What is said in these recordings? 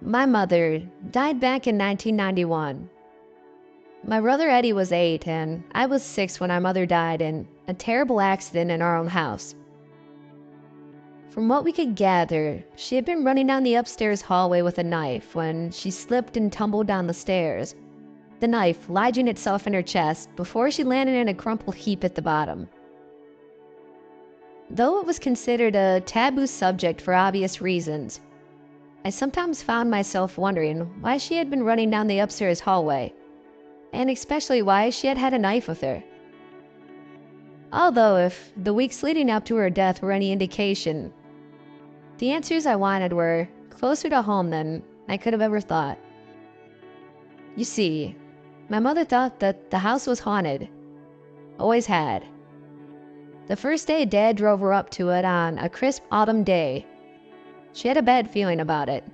My mother died back in 1991. My brother Eddie was 8 and I was 6 when our mother died in a terrible accident in our own house. From what we could gather, she had been running down the upstairs hallway with a knife when she slipped and tumbled down the stairs, the knife lodging itself in her chest before she landed in a crumpled heap at the bottom. Though it was considered a taboo subject for obvious reasons, I sometimes found myself wondering why she had been running down the upstairs hallway, and especially why she had had a knife with her. Although if the weeks leading up to her death were any indication, the answers I wanted were closer to home than I could have ever thought. You see, my mother thought that the house was haunted. Always had. The first day Dad drove her up to it on a crisp autumn day, she had a bad feeling about it.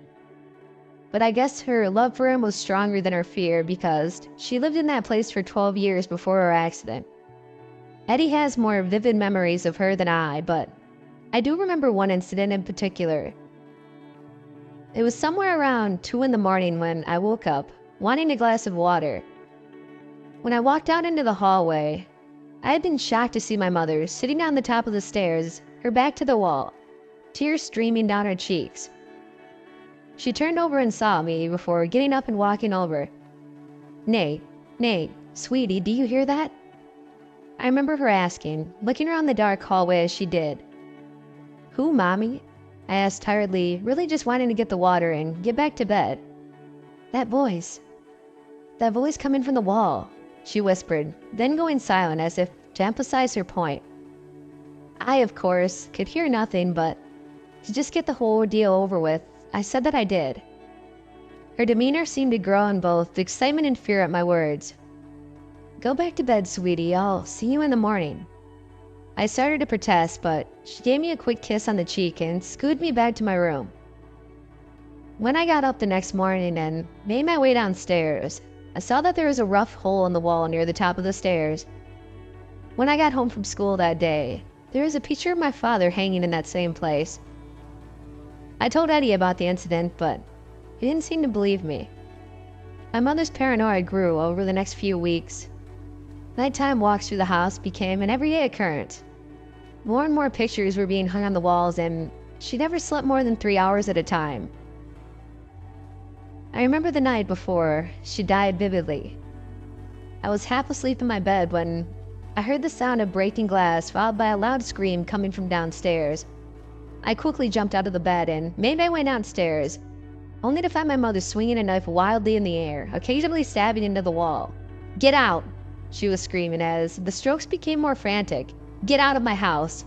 But I guess her love for him was stronger than her fear because she lived in that place for 12 years before her accident. Eddie has more vivid memories of her than I, but I do remember one incident in particular. It was somewhere around 2 in the morning when I woke up, wanting a glass of water. When I walked out into the hallway, I had been shocked to see my mother sitting on the top of the stairs, her back to the wall, tears streaming down her cheeks. She turned over and saw me before getting up and walking over. Nate, sweetie, do you hear that?" I remember her asking, looking around the dark hallway as she did. "Who, Mommy?" I asked tiredly, really just wanting to get the water and get back to bed. That voice coming from the wall," she whispered, then going silent as if to emphasize her point. I, of course, could hear nothing, but to just get the whole ordeal over with, I said that I did. Her demeanor seemed to grow in both excitement and fear at my words. "Go back to bed, sweetie. I'll see you in the morning." I started to protest, but she gave me a quick kiss on the cheek and scooted me back to my room. When I got up the next morning and made my way downstairs, I saw that there was a rough hole in the wall near the top of the stairs. When I got home from school that day, there was a picture of my father hanging in that same place. I told Eddie about the incident, but he didn't seem to believe me. My mother's paranoia grew over the next few weeks. Nighttime walks through the house became an everyday occurrence. More and more pictures were being hung on the walls, and she never slept more than 3 hours at a time. I remember the night before she died vividly. I was half asleep in my bed when I heard the sound of breaking glass followed by a loud scream coming from downstairs. I quickly jumped out of the bed and made my way downstairs, only to find my mother swinging a knife wildly in the air, occasionally stabbing into the wall. "Get out!" she was screaming as the strokes became more frantic. "Get out of my house!"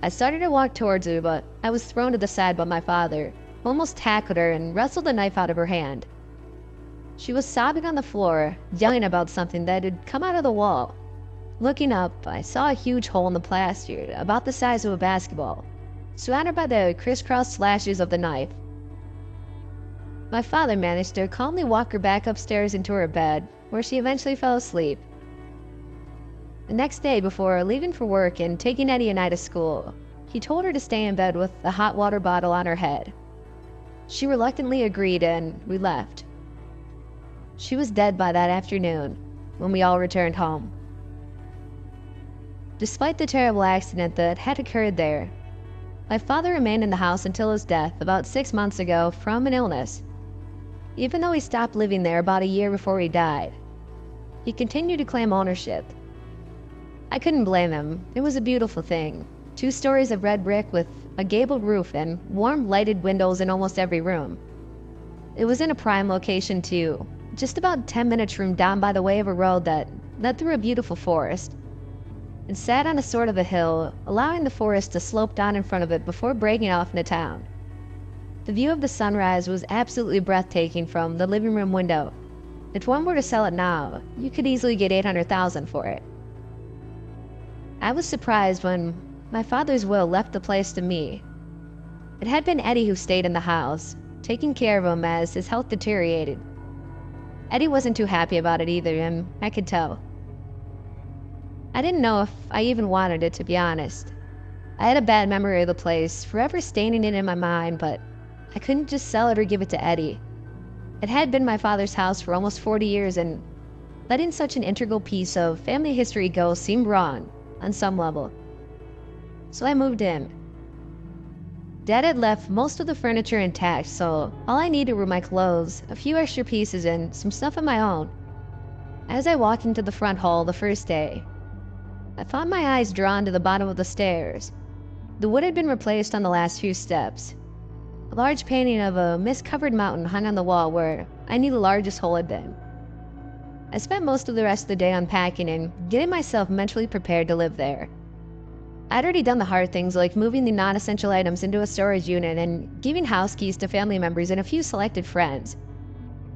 I started to walk towards her, but I was thrown to the side by my father, who almost tackled her and wrestled the knife out of her hand. She was sobbing on the floor, yelling about something that had come out of the wall. Looking up, I saw a huge hole in the plaster, about the size of a basketball, surrounded by the crisscross slashes of the knife. My father managed to calmly walk her back upstairs into her bed, where she eventually fell asleep. The next day, before leaving for work and taking Eddie and I to school, he told her to stay in bed with a hot water bottle on her head. She reluctantly agreed and we left. She was dead by that afternoon when we all returned home. Despite the terrible accident that had occurred there, my father remained in the house until his death about 6 months ago from an illness. Even though he stopped living there about a year before he died, he continued to claim ownership. I couldn't blame him. It was a beautiful thing. 2 stories of red brick with a gabled roof and warm lighted windows in almost every room. It was in a prime location too, just about 10 minutes from down by the way of a road that led through a beautiful forest. It sat on a sort of a hill, allowing the forest to slope down in front of it before breaking off into town. The view of the sunrise was absolutely breathtaking from the living room window. If one were to sell it now, you could easily get $800,000 for it. I was surprised when my father's will left the place to me. It had been Eddie who stayed in the house, taking care of him as his health deteriorated. Eddie wasn't too happy about it either, and I could tell. I didn't know if I even wanted it, to be honest. I had a bad memory of the place, forever staining it in my mind, but I couldn't just sell it or give it to Eddie. It had been my father's house for almost 40 years, and letting such an integral piece of family history go seemed wrong on some level. So I moved in. Dad had left most of the furniture intact, so all I needed were my clothes, a few extra pieces, and some stuff of my own. As I walked into the front hall the first day, I found my eyes drawn to the bottom of the stairs. The wood had been replaced on the last few steps. A large painting of a mist-covered mountain hung on the wall where I knew the largest hole had been. I spent most of the rest of the day unpacking and getting myself mentally prepared to live there. I'd already done the hard things like moving the non-essential items into a storage unit and giving house keys to family members and a few selected friends.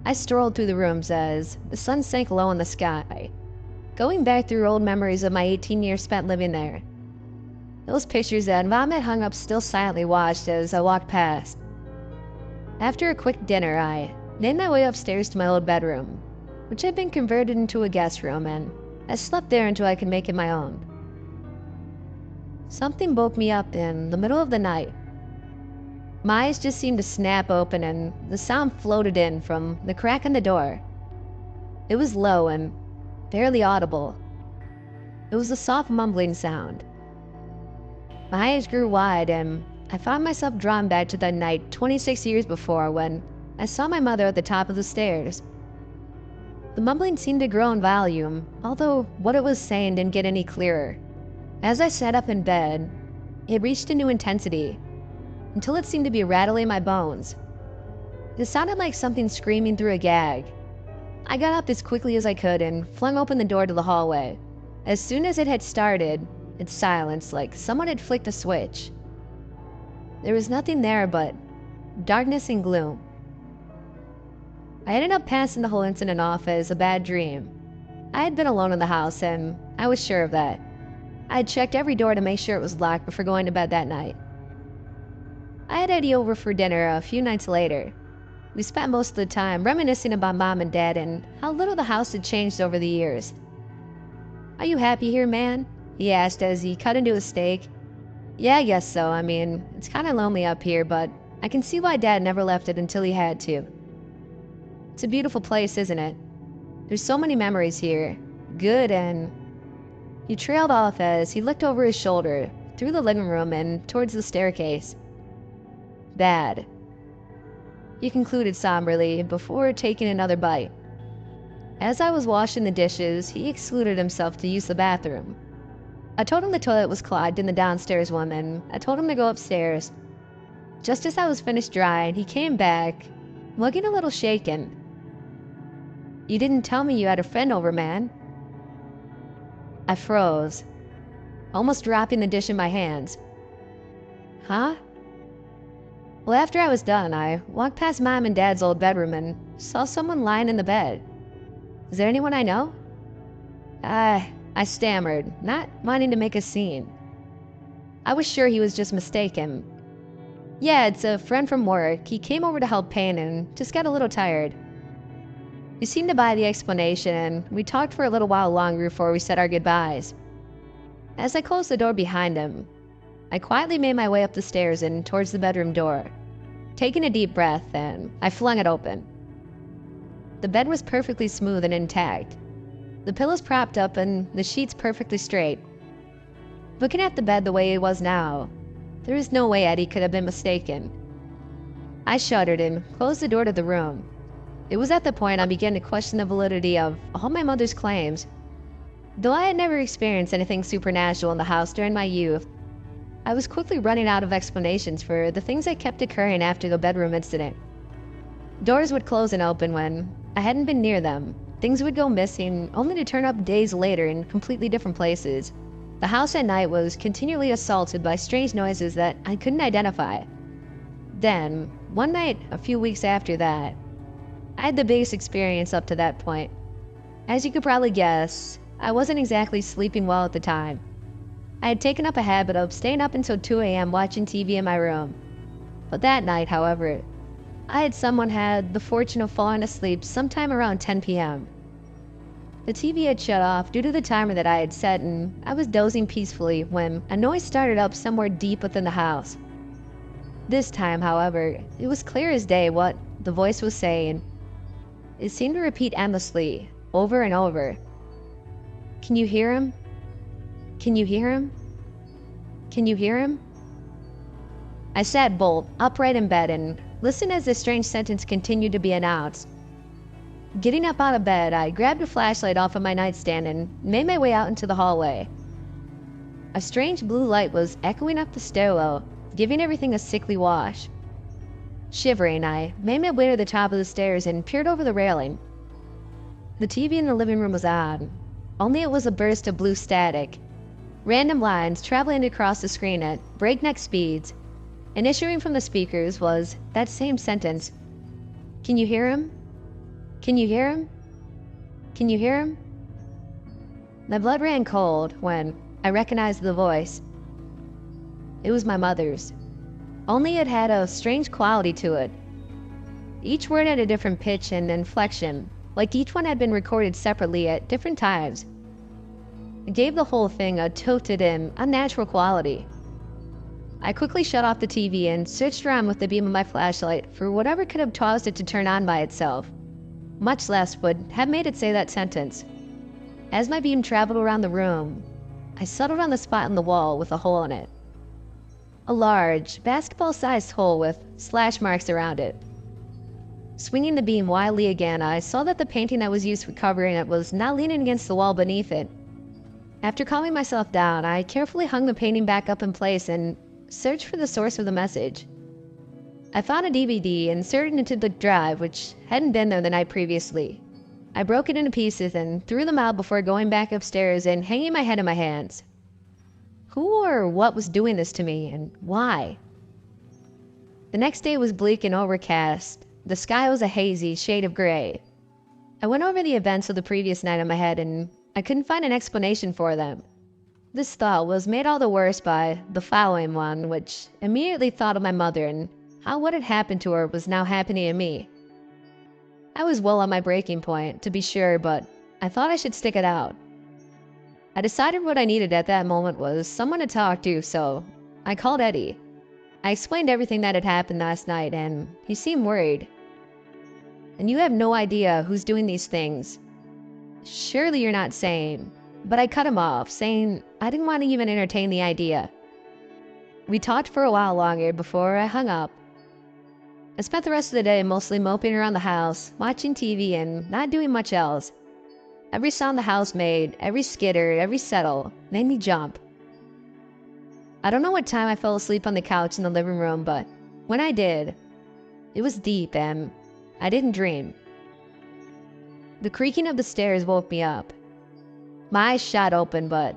I strolled through the rooms as the sun sank low in the sky, going back through old memories of my 18 years spent living there. Those pictures that Mom had hung up still silently watched as I walked past. After a quick dinner, I made my way upstairs to my old bedroom, which had been converted into a guest room, and I slept there until I could make it my own. Something woke me up in the middle of the night. My eyes just seemed to snap open and the sound floated in from the crack in the door. It was low and barely audible. It was a soft mumbling sound. My eyes grew wide and I found myself drawn back to that night 26 years before when I saw my mother at the top of the stairs. The mumbling seemed to grow in volume, although what it was saying didn't get any clearer. As I sat up in bed, it reached a new intensity, until it seemed to be rattling my bones. It sounded like something screaming through a gag. I got up as quickly as I could and flung open the door to the hallway. As soon as it had started, it silenced like someone had flicked a switch. There was nothing there but darkness and gloom. I ended up passing the whole incident off as a bad dream. I had been alone in the house, and I was sure of that. I had checked every door to make sure it was locked before going to bed that night. I had Eddie over for dinner a few nights later. We spent most of the time reminiscing about Mom and Dad and how little the house had changed over the years. "Are you happy here, man?" he asked as he cut into a steak. "Yeah, I guess so. I mean, it's kind of lonely up here, but I can see why Dad never left it until he had to. It's a beautiful place, isn't it? There's so many memories here. Good and..." He trailed off as he looked over his shoulder, through the living room and towards the staircase. "Bad," he concluded somberly before taking another bite. As I was washing the dishes, he excluded himself to use the bathroom. I told him the toilet was clogged in the downstairs one, and I told him to go upstairs. Just as I was finished drying, he came back, looking a little shaken. "You didn't tell me you had a friend over, man." I froze, almost dropping the dish in my hands. "Huh?" Well, after I was done, I walked past Mom and Dad's old bedroom and saw someone lying in the bed. "Is there anyone I know?" I stammered, not wanting to make a scene. I was sure he was just mistaken. "Yeah, it's a friend from work. He came over to help paint and just got a little tired." He seemed to buy the explanation, and we talked for a little while longer before we said our goodbyes. As I closed the door behind him, I quietly made my way up the stairs and towards the bedroom door. Taking a deep breath, and I flung it open. The bed was perfectly smooth and intact. The pillows propped up and the sheets perfectly straight. Looking at the bed the way it was now, there is no way Eddie could have been mistaken. I shuddered and closed the door to the room. It was at the point I began to question the validity of all my mother's claims. Though I had never experienced anything supernatural in the house during my youth, I was quickly running out of explanations for the things that kept occurring after the bedroom incident. Doors would close and open when I hadn't been near them. Things would go missing, only to turn up days later in completely different places. The house at night was continually assaulted by strange noises that I couldn't identify. Then, one night a few weeks after that, I had the biggest experience up to that point. As you could probably guess, I wasn't exactly sleeping well at the time. I had taken up a habit of staying up until 2 a.m. watching TV in my room. But that night, however, I had the fortune of falling asleep sometime around 10 p.m. The TV had shut off due to the timer that I had set, and I was dozing peacefully when a noise started up somewhere deep within the house. This time, however, it was clear as day what the voice was saying. It seemed to repeat endlessly, over and over. Can you hear him? Can you hear him? Can you hear him? I sat bolt upright in bed and listened as this strange sentence continued to be announced. Getting up out of bed, I grabbed a flashlight off of my nightstand and made my way out into the hallway. A strange blue light was echoing up the stairwell, giving everything a sickly wash. Shivering, I made my way to the top of the stairs and peered over the railing. The TV in the living room was on, only it was a burst of blue static. Random lines traveling across the screen at breakneck speeds, and issuing from the speakers was that same sentence. Can you hear him? Can you hear him? Can you hear him? My blood ran cold when I recognized the voice. It was my mother's, only it had a strange quality to it. Each word had a different pitch and inflection, like each one had been recorded separately at different times. It gave the whole thing a tilted and unnatural quality. I quickly shut off the TV and searched around with the beam of my flashlight for whatever could have caused it to turn on by itself. Much less would have made it say that sentence. As my beam traveled around the room, I settled on the spot in the wall with a hole in it. A large, basketball-sized hole with slash marks around it. Swinging the beam wildly again, I saw that the painting that was used for covering it was now leaning against the wall beneath it. After calming myself down, I carefully hung the painting back up in place and searched for the source of the message. I found a DVD inserted into the drive which hadn't been there the night previously. I broke it into pieces and threw them out before going back upstairs and hanging my head in my hands. Who or what was doing this to me, and why? The next day was bleak and overcast. The sky was a hazy shade of gray. I went over the events of the previous night in my head and I couldn't find an explanation for them. This thought was made all the worse by the following one, which immediately thought of my mother and how what had happened to her was now happening to me. I was well on my breaking point, to be sure, but I thought I should stick it out. I decided what I needed at that moment was someone to talk to, so I called Eddie. I explained everything that had happened last night, and he seemed worried. And you have no idea who's doing these things. Surely you're not sane. But I cut him off, saying I didn't want to even entertain the idea. We talked for a while longer before I hung up. I spent the rest of the day mostly moping around the house, watching TV and not doing much else. Every sound the house made, every skitter, every settle, made me jump. I don't know what time I fell asleep on the couch in the living room, but when I did, it was deep and I didn't dream. The creaking of the stairs woke me up. My eyes shot open, but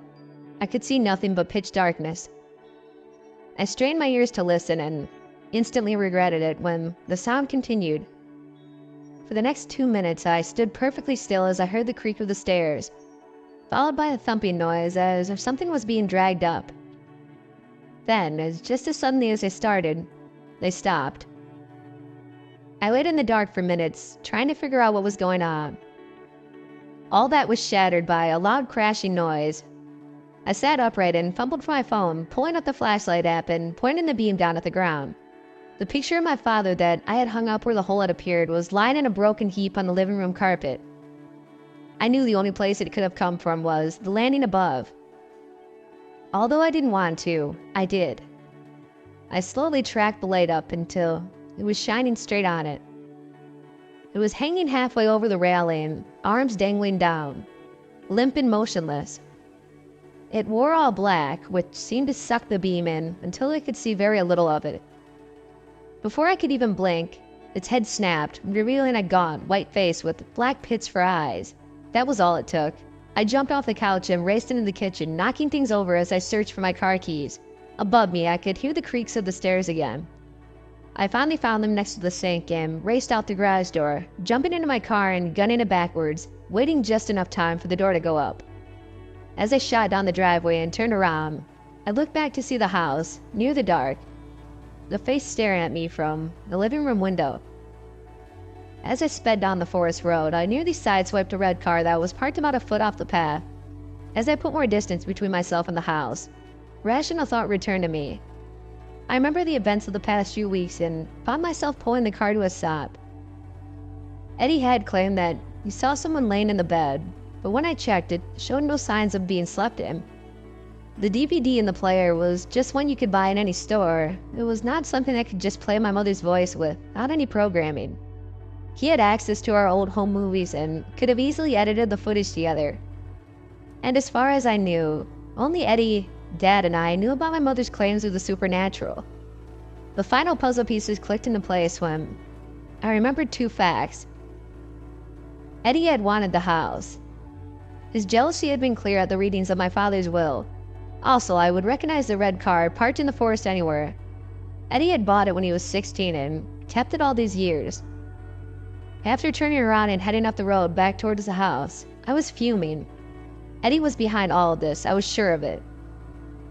I could see nothing but pitch darkness. I strained my ears to listen and instantly regretted it when the sound continued. For the next 2 minutes, I stood perfectly still as I heard the creak of the stairs, followed by a thumping noise as if something was being dragged up. Then, just as suddenly as they started, they stopped. I waited in the dark for minutes, trying to figure out what was going on. All that was shattered by a loud crashing noise. I sat upright and fumbled for my phone, pulling up the flashlight app and pointing the beam down at the ground. The picture of my father that I had hung up where the hole had appeared was lying in a broken heap on the living room carpet. I knew the only place it could have come from was the landing above. Although I didn't want to, I did. I slowly tracked the light up until it was shining straight on it. It was hanging halfway over the railing, arms dangling down, limp and motionless. It wore all black, which seemed to suck the beam in until I could see very little of it. Before I could even blink, its head snapped, revealing a gaunt, white face with black pits for eyes. That was all it took. I jumped off the couch and raced into the kitchen, knocking things over as I searched for my car keys. Above me, I could hear the creaks of the stairs again. I finally found them next to the sink and raced out the garage door, jumping into my car and gunning it backwards, waiting just enough time for the door to go up. As I shot down the driveway and turned around, I looked back to see the house, near the dark, the face staring at me from the living room window. As I sped down the forest road, I nearly sideswiped a red car that was parked about a foot off the path. As I put more distance between myself and the house, rational thought returned to me. I remember the events of the past few weeks and found myself pulling the car to a stop. Eddie had claimed that he saw someone laying in the bed, but when I checked, it showed no signs of being slept in. The DVD in the player was just one you could buy in any store. It was not something I could just play my mother's voice without any programming. He had access to our old home movies and could have easily edited the footage together. And as far as I knew, only Eddie, Dad, and I knew about my mother's claims of the supernatural. The final puzzle pieces clicked into place when I remembered two facts. Eddie had wanted the house. His jealousy had been clear at the readings of my father's will. Also, I would recognize the red car parked in the forest anywhere. Eddie had bought it when he was 16 and kept it all these years. After turning around and heading up the road back towards the house, I was fuming. Eddie was behind all of this, I was sure of it.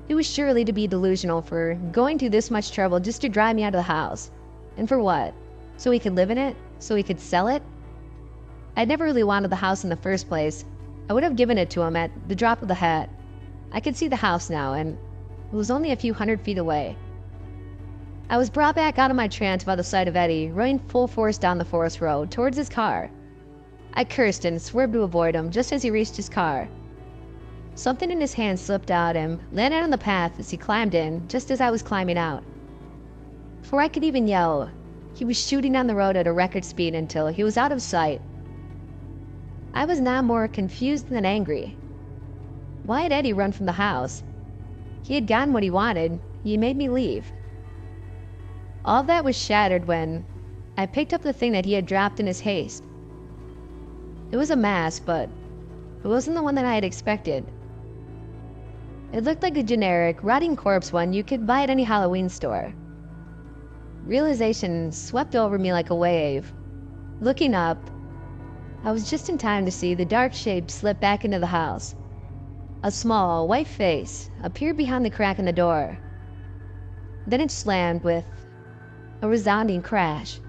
He was surely to be delusional for going through this much trouble just to drive me out of the house. And for what? So he could live in it? So he could sell it? I'd never really wanted the house in the first place. I would have given it to him at the drop of the hat. I could see the house now, and it was only a few 100 feet away. I was brought back out of my trance by the sight of Eddie running full force down the forest road towards his car. I cursed and swerved to avoid him just as he reached his car. Something in his hand slipped out and landed on the path as he climbed in, just as I was climbing out. Before I could even yell, he was shooting down the road at a record speed until he was out of sight. I was now more confused than angry. Why had Eddie run from the house? He had gotten what he wanted. He made me leave. All of that was shattered when I picked up the thing that he had dropped in his haste. It was a mask, but it wasn't the one that I had expected. It looked like a generic, rotting corpse one you could buy at any Halloween store. Realization swept over me like a wave. Looking up, I was just in time to see the dark shape slip back into the house. A small, white face appeared behind the crack in the door. Then it slammed with a resounding crash.